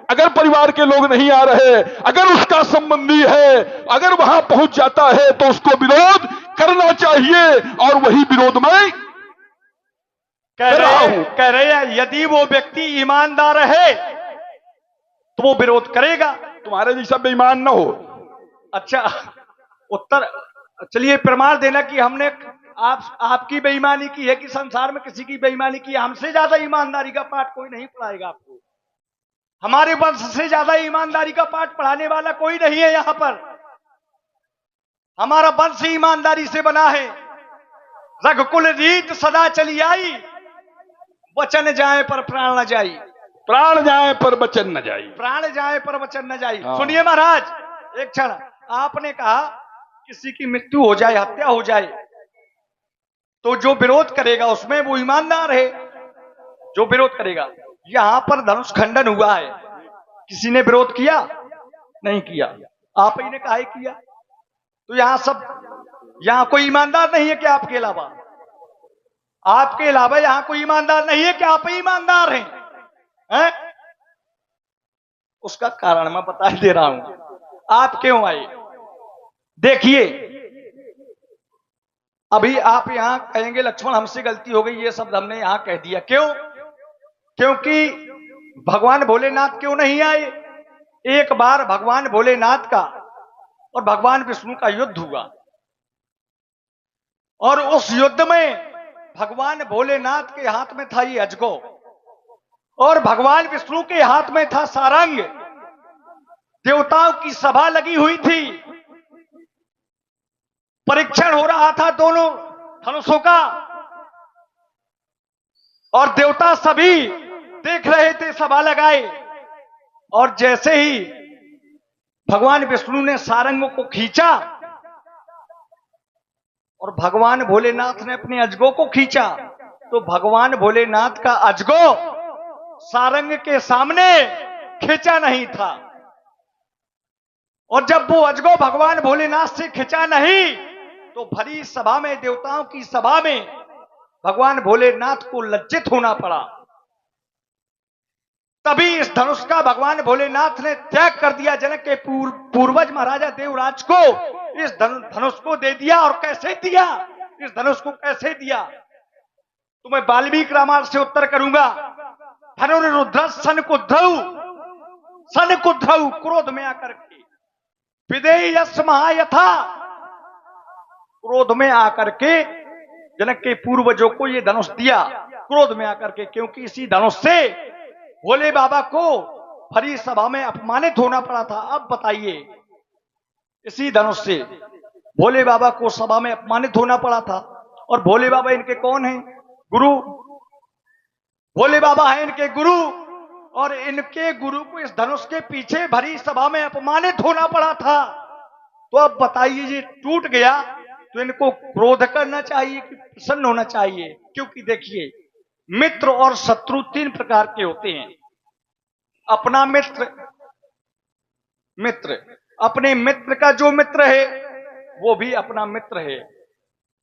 अगर परिवार के लोग नहीं आ रहे, अगर उसका संबंधी है, अगर वहां पहुंच जाता है, तो उसको विरोध करना चाहिए। और वही विरोध में कह रहे हैं यदि वो व्यक्ति ईमानदार है तो वो विरोध करेगा, तुम्हारे जैसा बेईमान न हो। अच्छा, उत्तर चलिए प्रमाण देना कि हमने आपकी बेईमानी की है कि संसार में किसी की बेईमानी की है। हमसे ज्यादा ईमानदारी का पाठ कोई नहीं पढ़ाएगा आपको। हमारे वंश से ज्यादा ईमानदारी का पाठ पढ़ाने वाला कोई नहीं है यहां पर। हमारा वंश ईमानदारी से बना है। रघुकुल रीत सदा चली आई, वचन जाए पर प्राण न जाई। प्राण जाए पर वचन न जाई, प्राण जाए पर वचन न जाई। सुनिए महाराज, एक क्षण, आपने कहा किसी की मृत्यु हो जाए, हत्या हो जाए, तो जो विरोध करेगा उसमें वो ईमानदार है, जो विरोध करेगा। यहां पर धनुष खंडन हुआ है, किसी ने विरोध किया नहीं किया, आप ही ने कहा किया। तो यहां कोई ईमानदार नहीं है कि आपके अलावा? आपके अलावा यहां कोई ईमानदार नहीं है कि आप ही ईमानदार हैं? उसका कारण मैं बता दे रहा हूं। आप क्यों आए? देखिए, अभी आप यहां कहेंगे लक्ष्मण हमसे गलती हो गई, ये शब्द हमने यहां कह दिया। क्यों? क्योंकि भगवान भोलेनाथ क्यों नहीं आए? एक बार भगवान भोलेनाथ का और भगवान विष्णु का युद्ध हुआ, और उस युद्ध में भगवान भोलेनाथ के हाथ में था ये अजगो, और भगवान विष्णु के हाथ में था सारंग। देवताओं की सभा लगी हुई थी, परीक्षण हो रहा था दोनों धनुषों का, और देवता सभी देख रहे थे सभा लगाए। और जैसे ही भगवान विष्णु ने सारंग को खींचा और भगवान भोलेनाथ ने अपने अजगो को खींचा, तो भगवान भोलेनाथ का अजगो सारंग के सामने खींचा नहीं था। और जब वो अजगो भगवान भोलेनाथ से खींचा नहीं, तो भरी सभा में, देवताओं की सभा में भगवान भोलेनाथ को लज्जित होना पड़ा। तभी इस धनुष का भगवान भोलेनाथ ने त्याग कर दिया। जनक के पूर्वज महाराजा देवराज को इस धनुष को दे दिया। और कैसे दिया, इस धनुष को कैसे दिया, तो मैं वाल्मीकि रामायण से उत्तर करूंगा। धनुरुद्र सन कुध्रऊ क्रोध में आकर के, विदेही यश महायथा, क्रोध में आकर के जनक के पूर्वजों को ये धनुष दिया, क्रोध में आकर के। क्योंकि इसी धनुष से भोले बाबा को भरी सभा में अपमानित होना पड़ा था। अब बताइए, इसी धनुष से भोले बाबा को सभा में अपमानित होना पड़ा था। और भोले बाबा इनके कौन हैं? गुरु। भोले बाबा हैं इनके गुरु, और इनके गुरु को इस धनुष के पीछे भरी सभा में अपमानित होना पड़ा था। तो अब बताइए, ये टूट गया तो इनको क्रोध करना चाहिए कि प्रसन्न होना चाहिए? क्योंकि देखिए, मित्र और शत्रु तीन प्रकार के होते हैं। अपना मित्र, अपने मित्र का जो मित्र है वो भी अपना मित्र है,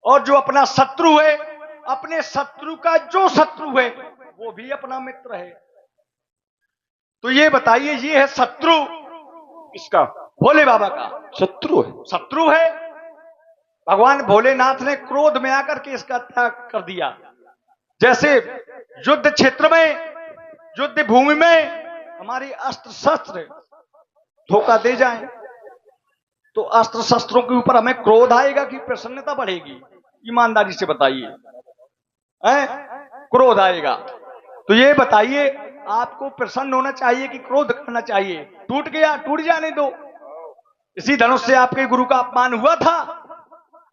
और जो अपना शत्रु है, अपने शत्रु का जो शत्रु है वो भी अपना मित्र है। तो ये बताइए, ये है शत्रु इसका, भोले बाबा का शत्रु है। भगवान भोलेनाथ ने क्रोध में आकर के इसका त्याग कर दिया। जैसे युद्ध क्षेत्र में, युद्ध भूमि में हमारी अस्त्र शस्त्र धोखा दे जाएं, तो अस्त्र शस्त्रों के ऊपर हमें क्रोध आएगा कि प्रसन्नता बढ़ेगी? ईमानदारी से बताइए, क्रोध आएगा। तो ये बताइए, आपको प्रसन्न होना चाहिए कि क्रोध करना चाहिए? टूट गया, टूट जाने दो। इसी धनुष से आपके गुरु का अपमान हुआ था,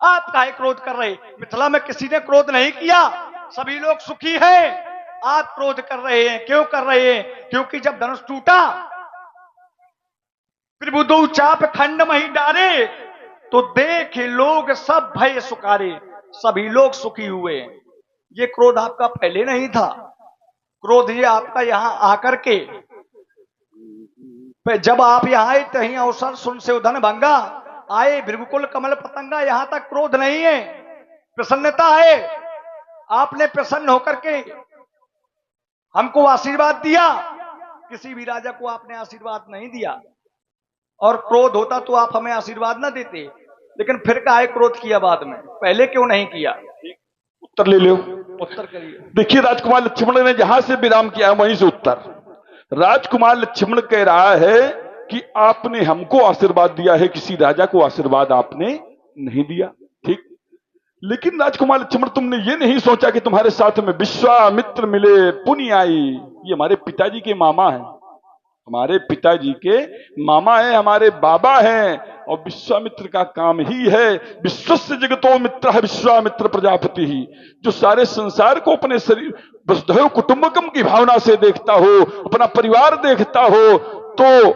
आप काहे क्रोध कर रहे? मिथिला में किसी ने क्रोध नहीं किया, सभी लोग सुखी हैं। आप क्रोध कर रहे हैं, क्यों कर रहे हैं? क्योंकि जब धनुष टूटा, त्रिभुदो चाप खंड मही डारे, तो देखे लोग सब भय सुखारे, सभी लोग सुखी हुए। ये क्रोध आपका पहले नहीं था। क्रोध ये आपका यहां आकर के, जब आप यहां आए तहीं अवसर सुन से उधन भंगा, आए भृगुकुल कमल पतंगा, यहां तक क्रोध नहीं है, प्रसन्नता है। आपने प्रसन्न होकर के हमको आशीर्वाद दिया। किसी भी राजा को आपने आशीर्वाद नहीं दिया, और क्रोध होता तो आप हमें आशीर्वाद ना देते। लेकिन फिर काहे क्रोध किया बाद में, पहले क्यों नहीं किया? उत्तर ले लो, उत्तर करिए। देखिए, राजकुमार लक्ष्मण ने जहां से विराम किया वहीं से उत्तर। राजकुमार लक्ष्मण कह रहा है कि आपने हमको आशीर्वाद दिया है, किसी राजा को आशीर्वाद आपने नहीं दिया। ठीक, लेकिन राजकुमार लक्ष्मण, तुमने ये नहीं सोचा कि तुम्हारे साथ में विश्वामित्र मिले, पुनि आई। ये हमारे पिताजी के मामा हैं, हमारे पिताजी के मामा हैं, हमारे बाबा हैं। और विश्वामित्र का काम ही है, विश्वस्य जगतो मित्र है विश्वामित्र प्रजापति ही, जो सारे संसार को अपने शरीर वसुधैव कुटुंबकम की भावना से देखता हो, अपना परिवार देखता हो। तो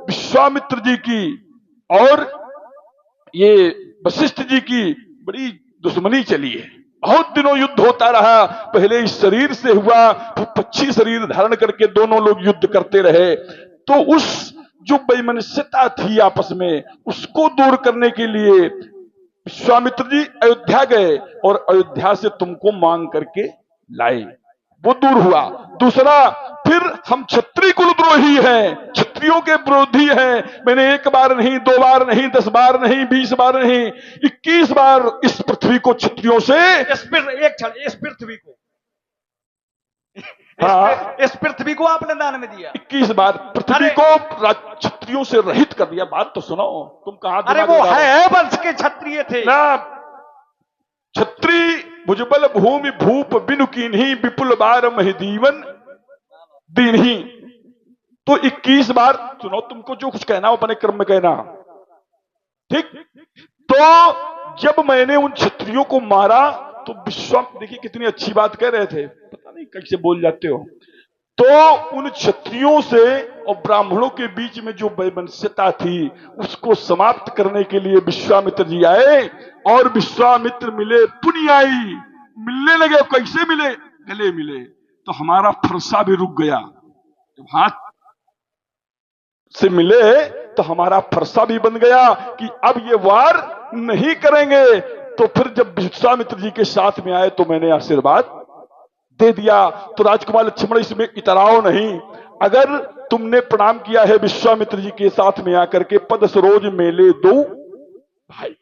विश्वामित्र जी की और ये वशिष्ठ जी की बड़ी दुश्मनी चली है, बहुत दिनों युद्ध होता रहा। पहले इस शरीर से हुआ, फिर पक्षी शरीर धारण करके दोनों लोग युद्ध करते रहे। तो उस जो वैमनस्यता थी आपस में, उसको दूर करने के लिए विश्वामित्र जी अयोध्या गए और अयोध्या से तुमको मांग करके लाए, वो दूर हुआ। दूसरा, फिर हम क्षत्रिय कुलद्रोही हैं, क्षत्रियों के विरोधी हैं। मैंने एक बार नहीं, 2 बार नहीं, 10 बार नहीं, 20 बार नहीं, 21 बार इस पृथ्वी को क्षत्रियों से, इस पृथ्वी को, हाँ, इस पृथ्वी को आपने दान में दिया। 21 बार पृथ्वी को क्षत्रियों से रहित कर दिया। बात तो सुनो, तुम कहां? अरे वो है वंश के क्षत्रिय थे ना। क्षत्रिय भुजबल भूमि भूप बिनु कीन्ही, विपुल बार महिदीवन दीन्ही। तो 21 बार सुनो, तुमको जो कुछ कहना हो अपने क्रम में कहना। ठीक, तो जब मैंने उन क्षत्रियों को मारा तो विश्वामित्र, देखिए कितनी अच्छी बात कह रहे थे, पता नहीं कैसे बोल जाते हो। तो उन क्षत्रियों से और ब्राह्मणों के बीच में जो वैमनस्यता थी उसको समाप्त करने के लिए विश्वामित्र जी आए, और विश्वामित्र मिले, पुनियाई मिलने लगे। कैसे मिले? गले मिले। तो हमारा फरसा भी रुक गया। जब हाथ से मिले तो हमारा फरसा भी बन गया कि अब ये वार नहीं करेंगे। तो फिर जब विश्वामित्र जी के साथ में आए तो मैंने आशीर्वाद दे दिया। तो राजकुमार लक्ष्मण, इसमें इतराओ नहीं। अगर तुमने प्रणाम किया है विश्वामित्र जी के साथ में आकर के, पद सरोज मेले दो भाई,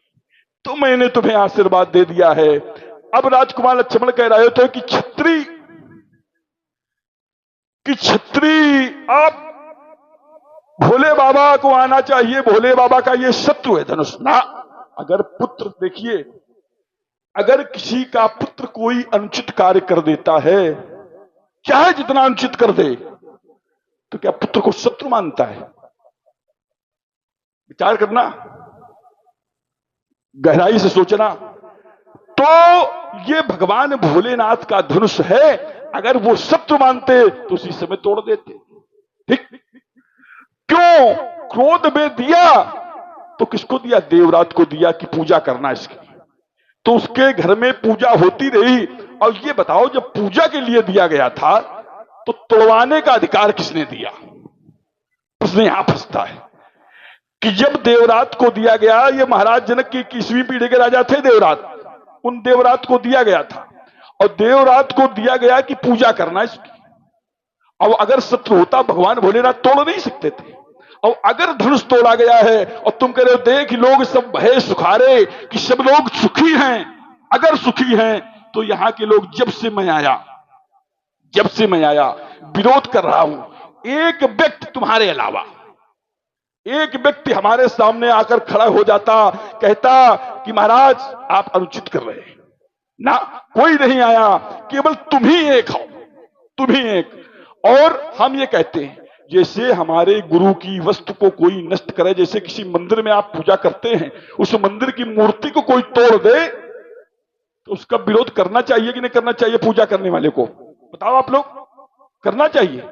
तो मैंने तुम्हें आशीर्वाद दे दिया है। अब राजकुमार लक्ष्मण कह रहे थे कि छत्री आप भोले बाबा को आना चाहिए, भोले बाबा का ये शत्रु है धनुष ना। अगर पुत्र, देखिए, अगर किसी का पुत्र कोई अनुचित कार्य कर देता है, चाहे जितना अनुचित कर दे, तो क्या पुत्र को शत्रु मानता है? विचार करना, गहराई से सोचना। तो ये भगवान भोलेनाथ का धनुष है, अगर वो शत्रु मानते तो उसी समय तोड़ देते। ठीक? क्यों? क्रोध में दिया तो किसको दिया? देवराज को दिया कि पूजा करना इसकी। तो उसके घर में पूजा होती रही। और ये बताओ, जब पूजा के लिए दिया गया था तो तोड़वाने का अधिकार किसने दिया? प्रश्न यहां फंसता है कि जब देवराज को दिया गया, ये महाराज जनक की 21वीं पीढ़ी के राजा थे देवराज, उन देवराज को दिया गया था, और देवराज को दिया गया कि पूजा करना इसकी। अब अगर शत्रु होता, भगवान भोलेनाथ तोड़ नहीं सकते थे। और अगर धनुष तोड़ा गया है और तुम कह रहे हो देख लोग सब भय सुखारे कि सब लोग सुखी हैं, अगर सुखी हैं तो यहां के लोग जब से मैं आया विरोध कर रहा हूं, एक व्यक्ति तुम्हारे अलावा, एक व्यक्ति हमारे सामने आकर खड़ा हो जाता, कहता कि महाराज आप अनुचित कर रहे हैं ना, कोई नहीं आया, केवल तुम ही एक हो, तुम ही एक। और हम ये कहते हैं, जैसे हमारे गुरु की वस्तु को कोई नष्ट करे, जैसे किसी मंदिर में आप पूजा करते हैं, उस मंदिर की मूर्ति को कोई तोड़ दे तो उसका विरोध करना चाहिए कि नहीं करना चाहिए? पूजा करने वाले को बताओ, आप लोग, करना चाहिए।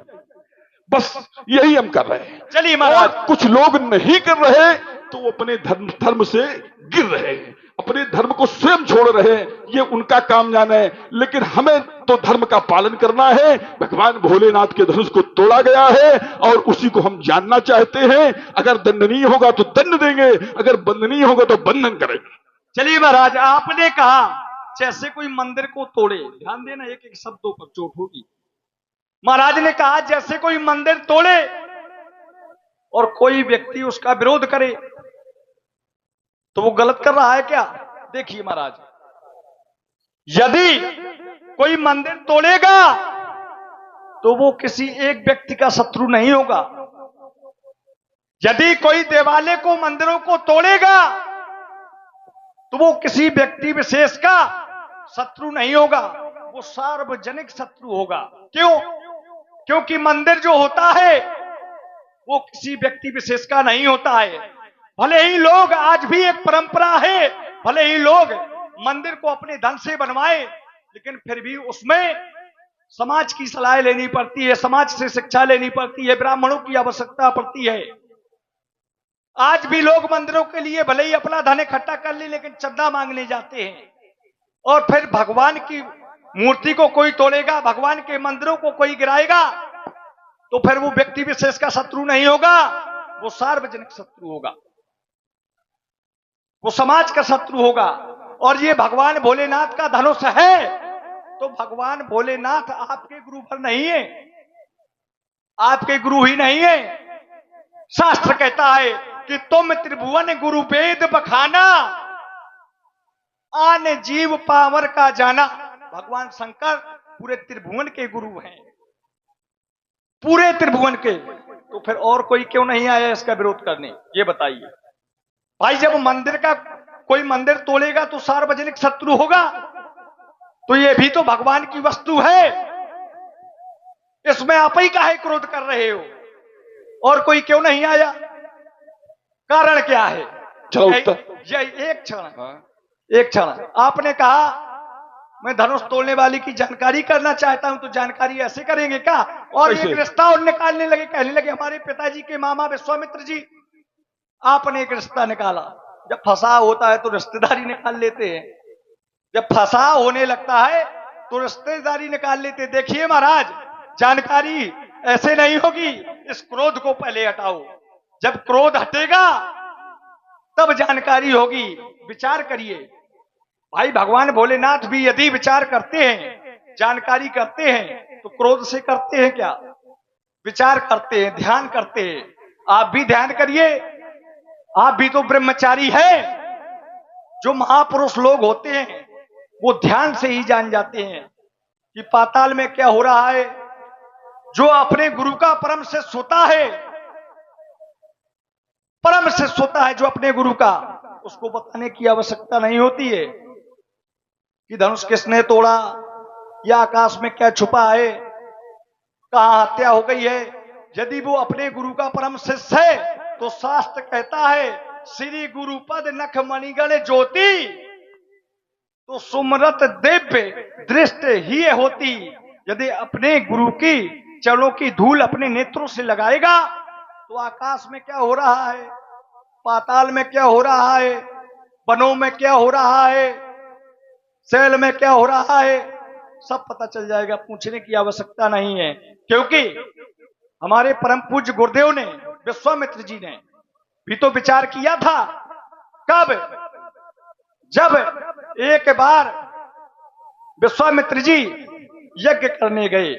बस यही हम कर रहे हैं। चलिए महाराज, कुछ लोग नहीं कर रहे तो वो अपने धर्म से गिर रहे हैं, अपने धर्म को स्वयं छोड़ रहे हैं, ये उनका काम जाने। लेकिन हमें तो धर्म का पालन करना है। भगवान भोलेनाथ के धनुष को तोड़ा गया है और उसी को हम जानना चाहते हैं। अगर दंडनीय होगा तो दंड देंगे, अगर बंधनीय होगा तो बंधन करेंगे। चलिए महाराज, आपने कहा जैसे कोई मंदिर को तोड़े, ध्यान देना एक एक शब्दों पर चोट होगी। महाराज ने कहा जैसे कोई मंदिर तोड़े और कोई व्यक्ति उसका विरोध करे तो वो गलत कर रहा है क्या? देखिए महाराज, यदि कोई मंदिर तोड़ेगा तो वो किसी एक व्यक्ति का शत्रु नहीं होगा। यदि कोई देवालय को, मंदिरों को तोड़ेगा तो वो किसी व्यक्ति विशेष का शत्रु नहीं होगा, वो सार्वजनिक शत्रु होगा। क्यों? क्योंकि मंदिर जो होता है वो किसी व्यक्ति विशेष का नहीं होता है। भले ही लोग, आज भी एक परंपरा है, भले ही लोग मंदिर को अपने धन से बनवाए, लेकिन फिर भी उसमें समाज की सलाह लेनी पड़ती है, समाज से शिक्षा लेनी पड़ती है, ब्राह्मणों की आवश्यकता पड़ती है। आज भी लोग मंदिरों के लिए भले ही अपना धन इकट्ठा कर ले, लेकिन चंदा मांगने जाते हैं। और फिर भगवान की मूर्ति को कोई तोड़ेगा, भगवान के मंदिरों को कोई गिराएगा तो फिर वो व्यक्ति विशेष का शत्रु नहीं होगा, वो सार्वजनिक शत्रु होगा, वो समाज का शत्रु होगा। और ये भगवान भोलेनाथ का धनुष है तो भगवान भोलेनाथ आपके गुरु पर नहीं है, आपके गुरु ही नहीं है। शास्त्र कहता है कि तुम त्रिभुवन गुरु वेद बखाना, आन जीव पावर का जाना। भगवान शंकर पूरे त्रिभुवन के गुरु हैं, पूरे त्रिभुवन के। तो फिर और कोई क्यों नहीं आया इसका विरोध करने? ये बताइए भाई। जब मंदिर का कोई मंदिर तोड़ेगा तो सार्वजनिक शत्रु होगा, तो ये भी तो भगवान की वस्तु है, इसमें आप ही काहे क्रोध कर रहे हो? और कोई क्यों नहीं आया? कारण क्या है? चलो एक क्षण, एक क्षण। आपने कहा मैं धनुष तोड़ने वाली की जानकारी करना चाहता हूं, तो जानकारी ऐसे करेंगे क्या? और कैसे? एक रिश्ता और निकालने लगे, कहने लगे हमारे पिताजी के मामा विश्वामित्र जी, आपने एक रिश्ता निकाला। जब फंसा होता है तो रिश्तेदारी निकाल लेते हैं, जब फंसा होने लगता है तो रिश्तेदारी निकाल लेते हैं। देखिए महाराज, जानकारी ऐसे नहीं होगी, इस क्रोध को पहले हटाओ, जब क्रोध हटेगा तब जानकारी होगी। विचार करिए भाई, भगवान भोलेनाथ भी यदि विचार करते हैं, जानकारी करते हैं, तो क्रोध से करते हैं क्या? विचार करते हैं, ध्यान करते हैं। आप भी ध्यान करिए, आप भी तो ब्रह्मचारी हैं। जो महापुरुष लोग होते हैं वो ध्यान से ही जान जाते हैं कि पाताल में क्या हो रहा है। जो अपने गुरु का परम शिष्य होता है, परम शिष्य होता है जो अपने गुरु का, उसको बताने की आवश्यकता नहीं होती है कि धनुष किसने तोड़ा या आकाश में क्या छुपा है, कहां हत्या हो गई है। यदि वो अपने गुरु का परम शिष्य है तो शास्त्र कहता है श्री गुरुपद नख मणिगण ज्योति, तो सुमरत दिव्य दृष्ट ही होती। यदि अपने गुरु की चरणों की धूल अपने नेत्रों से लगाएगा तो आकाश में क्या हो रहा है, पाताल में क्या हो रहा है, वनों में क्या हो रहा है, शैल में क्या हो रहा है, सब पता चल जाएगा। पूछने की आवश्यकता नहीं है, क्योंकि हमारे परम पूज्य गुरुदेव ने, विश्वामित्र जी ने भी तो विचार किया था। कब? जब एक बार विश्वामित्र जी यज्ञ करने गए।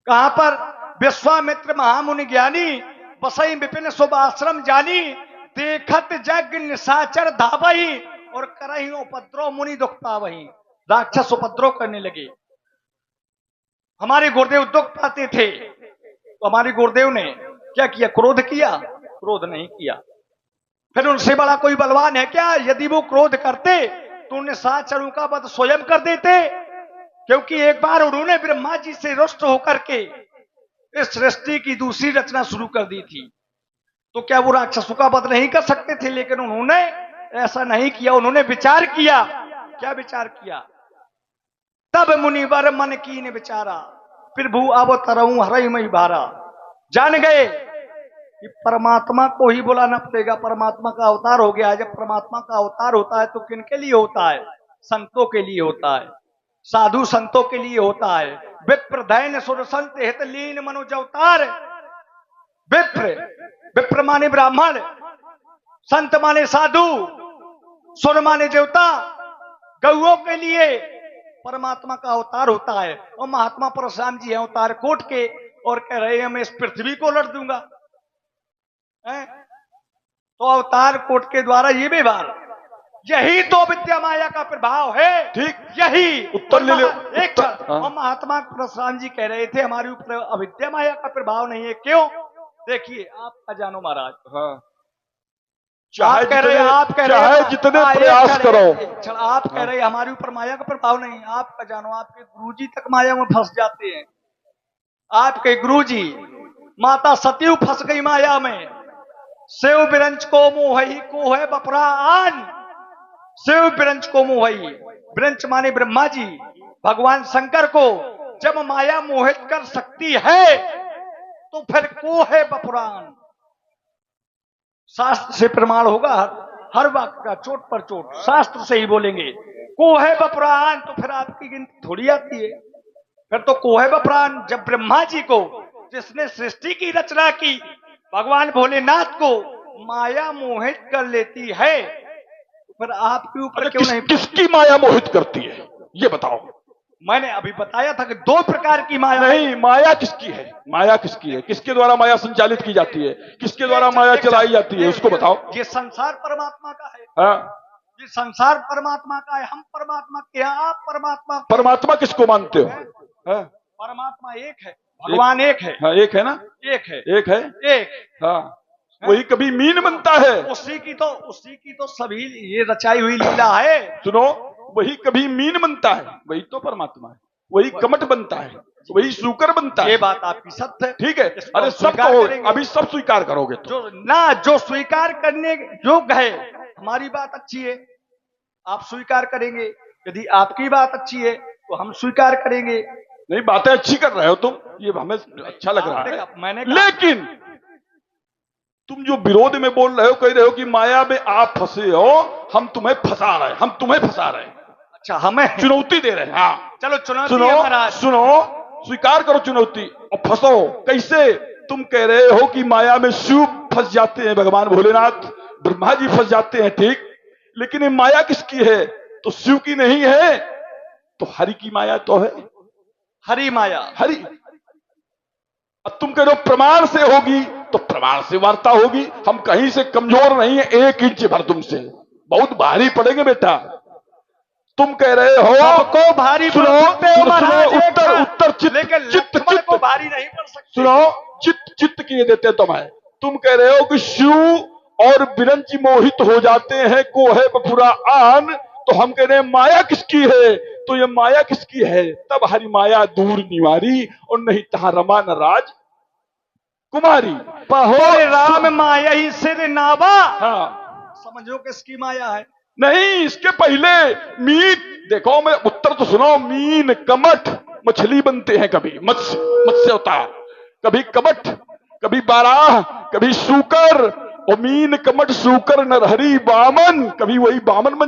कहां पर? विश्वामित्र महामुनि ज्ञानी, बसई विपिन शुभ आश्रम जानी, देखत जग निशाचर धावही, और करही उपद्रव मुनि दुख पावही। राक्षस उपद्रव करने लगे। हमारे गुरुदेव दुख पाते थे, तो हमारे गुरुदेव ने क्या किया? क्रोध किया? क्रोध नहीं किया। फिर उनसे बड़ा कोई बलवान है क्या? यदि वो क्रोध करते तो उन्हें निशाचरों का वध स्वयं कर देते, क्योंकि एक बार उन्होंने ब्रह्मा जी से रुष्ट होकर के इस सृष्टि की दूसरी रचना शुरू कर दी थी। तो क्या वो राक्षसों का वध नहीं कर सकते थे? लेकिन उन्होंने ऐसा नहीं किया। उन्होंने विचार किया। क्या विचार किया? तब मुनिवर मन कीन विचारा, प्रभु अवतरऊं हरई मई भारा। जान गए कि परमात्मा को ही बुलाना पड़ेगा। परमात्मा का अवतार हो गया। जब परमात्मा का अवतार होता है तो किनके लिए होता है? संतों के लिए होता है, साधु संतों के लिए होता है। विप्र दैन सुर संत हित लीन मनुज अवतार। विप्र माने ब्राह्मण, संत माने साधु, सुर माने देवता। गौओं के लिए परमात्मा का अवतार होता है। और महात्मा परशुराम जी हैं अवतार कोट के, और कह रहे हैं मैं इस पृथ्वी को लड़ दूंगा। तो अवतार कोट के द्वारा ये व्यवहार, यही तो विद्या माया का प्रभाव है। ठीक, यही उत्तर ले लो। एक और महात्मा परशुराम जी कह रहे थे हमारे ऊपर अविद्या माया का प्रभाव नहीं है। क्यों? देखिए, आपका जानो महाराज। हाँ। चाहे जितने प्रयास करो, आप कह रहे हमारे ऊपर माया का प्रभाव नहीं। आपका जानो, आपके गुरुजी तक माया में फंस जाते हैं। आपके गुरुजी, माता सती फंस गई माया में। शिव बिरंच को मोहई को है बपरा आन। शिव बिरंच को मोहई, बिरंच माने ब्रह्मा जी, भगवान शंकर को जब माया मोहित कर सकती है तो फिर को है बपुरान। शास्त्र से प्रमाण होगा, हर वाक्य का चोट पर चोट शास्त्र से ही बोलेंगे। को है बपुरान, तो फिर आपकी गिनती थोड़ी आती है। फिर तो को है बपुरान। जब ब्रह्मा जी को, जिसने सृष्टि की रचना की, भगवान भोलेनाथ को माया मोहित कर लेती है, फिर आपके ऊपर क्यों नहीं? किसकी माया मोहित करती है ये बताओ। मैंने अभी बताया था कि दो प्रकार की माया। नहीं, माया किसकी है? माया किसकी है? किसके द्वारा माया संचालित की जाती है? किसके द्वारा माया चलाई जाती है? उसको बताओ। ये संसार परमात्मा का है। हाँ? ये संसार परमात्मा का है। हम परमात्मा के हैं, आप परमात्मा। परमात्मा किसको मानते हो? हाँ? परमात्मा एक है, भगवान एक है। हाँ, एक है ना? एक है, एक है, एक। हाँ। वही कभी मीन बनता है। उसी की तो सभी ये रचाई हुई लीला है। सुनो, वही कभी मीन बनता है, वही तो परमात्मा है। वही कमट बनता है, वही सूकर बनता है। ये बात आपकी सत्य है। ठीक है। अरे सब तो अभी सब स्वीकार करोगे तो। जो स्वीकार करने योग्य है, हमारी बात अच्छी है, आप स्वीकार करेंगे। यदि आपकी बात अच्छी है तो हम स्वीकार करेंगे। नहीं, बातें अच्छी कर रहे हो तुम, ये हमें अच्छा लग रहा आपने है। कहा- मैंने कहा- लेकिन तुम जो विरोध में बोल रहे हो, कह रहे हो कि माया में आप फंसे हो, हम तुम्हें फंसा रहे हैं, हम तुम्हें फंसा रहे हैं, अच्छा हमें चुनौती दे रहे हैं। हाँ, चलो चुनौती सुनो है महाराज। सुनो, स्वीकार करो चुनौती और फंसो। कैसे? तुम कह रहे हो कि माया में शिव फंस जाते हैं, भगवान भोलेनाथ, ब्रह्मा जी फंस जाते हैं, ठीक, लेकिन ये माया किसकी है? तो शिव की नहीं है, तो हरि की माया तो है। हरि माया। हरि। अब तुम कह रहे हो प्रमाण से होगी, तो प्रमाण से वार्ता होगी। हम कहीं से कमजोर नहीं है, 1 इंच भर तुमसे बहुत भारी पड़ेंगे बेटा। तुम कह रहे हो सबको भारी सुनो, पड़ सकते हो सुनो, महाराज, सुनो, एक उत्तर बार। उत्तर चित्त लेकिन चित्त लक्ष्मण चित्त को भारी नहीं पड़ सकते। सुनो, चित्त चित्त किए देते तुम्हें। तुम कह रहे हो कि शिव और बिरंची मोहित हो जाते हैं, को है पूरा आन, तो हम कह रहे हैं माया किसकी है? तो ये माया किसकी है? तब हरि माया दूर निवारी, और नहीं तहां रमा न राज कुमारी। पहोरे राम माया ही सिर नावा। हाँ, समझो किसकी माया है? नहीं, इसके पहले मीन देखो, मैं उत्तर तो सुनो। मीन कमठ मछली बनते हैं, कभी मत्स्य अवतार, कभी कमठ, कभी बाराह, कभी सूकर, और मीन कमठ सूकर नरहरि वामन, कभी वही वामन बन